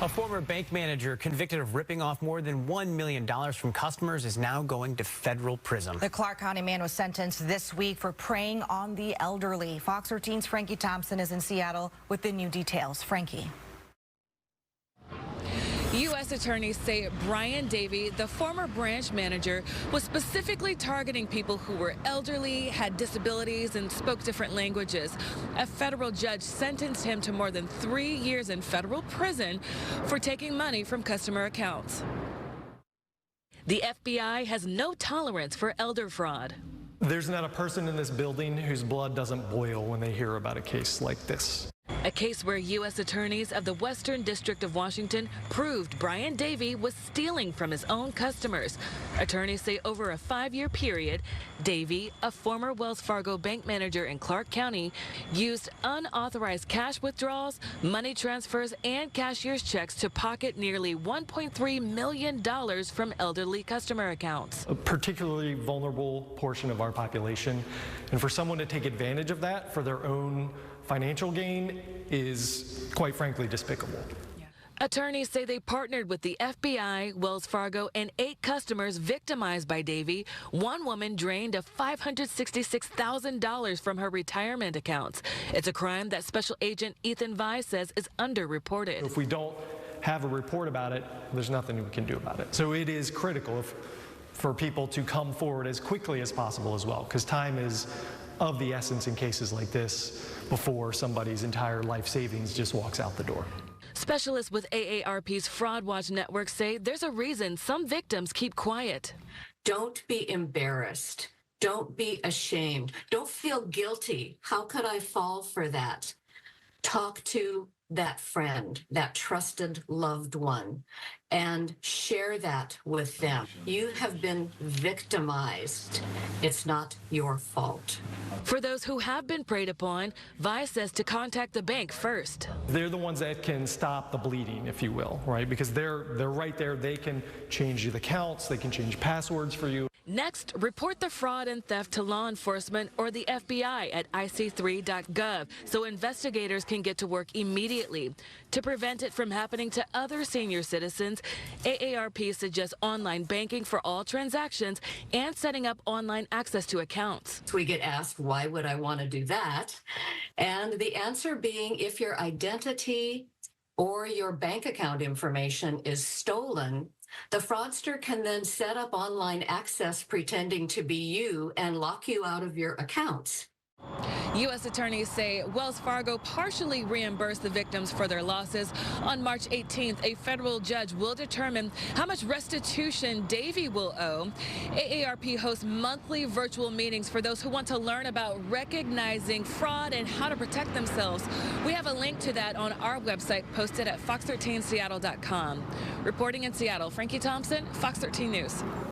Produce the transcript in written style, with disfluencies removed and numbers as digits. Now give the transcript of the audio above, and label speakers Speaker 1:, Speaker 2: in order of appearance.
Speaker 1: A former bank manager convicted of ripping off more than $1 million from customers is now going to federal prison.
Speaker 2: The Clark County man was sentenced this week for preying on the elderly. Fox 13's Frankie Thompson is in Seattle with the new details. Frankie.
Speaker 3: U.S. attorneys say Brian Davey, the former branch manager, was specifically targeting people who were elderly, had disabilities, and spoke different languages. A federal judge sentenced him to more than 3 years in federal prison for taking money from customer accounts. The FBI has no tolerance for elder fraud.
Speaker 4: There's not a person in this building whose blood doesn't boil when they hear about a case like this.
Speaker 3: A case where U.S. attorneys of the Western District of Washington proved Brian Davey was stealing from his own customers. Attorneys say over a 5-year period, Davey, a former Wells Fargo bank manager in Clark County, used unauthorized cash withdrawals, money transfers, and cashier's checks to pocket nearly $1.3 million from elderly customer accounts.
Speaker 4: A particularly vulnerable portion of our population, and for someone to take advantage of that for their own financial gain is, quite frankly, despicable.
Speaker 3: Attorneys say they partnered with the FBI, Wells Fargo, and 8 customers victimized by Davey. One woman drained $566,000 from her retirement accounts. It's a crime that Special Agent Ethan Vise says is underreported.
Speaker 4: If we don't have a report about it, there's nothing we can do about it. So it is critical for people to come forward as quickly as possible as well, because time is of the essence in cases like this before somebody's entire life savings just walks out the door.
Speaker 3: Specialists with AARP's Fraud Watch Network say there's a reason some victims keep quiet.
Speaker 5: Don't be embarrassed. Don't be ashamed. Don't feel guilty. How could I fall for that? Talk to that friend, that trusted loved one, and share that with them. You have been victimized. It's not your fault.
Speaker 3: For those who have been preyed upon, Vise says to contact the bank first.
Speaker 4: They're the ones that can stop the bleeding, if you will, right? Because they're right there. They can change the accounts. They can change passwords for you.
Speaker 3: Next, report the fraud and theft to law enforcement or the FBI at ic3.gov so investigators can get to work immediately. To prevent it from happening to other senior citizens, AARP suggests online banking for all transactions and setting up online access to accounts.
Speaker 5: We get asked, why would I want to do that? And the answer being, if your identity or your bank account information is stolen, the fraudster can then set up online access pretending to be you and lock you out of your accounts.
Speaker 3: U.S. attorneys say Wells Fargo partially reimbursed the victims for their losses. On March 18th, a federal judge will determine how much restitution Davey will owe. AARP hosts monthly virtual meetings for those who want to learn about recognizing fraud and how to protect themselves. We have a link to that on our website posted at fox13seattle.com. Reporting in Seattle, Frankie Thompson, Fox 13 News.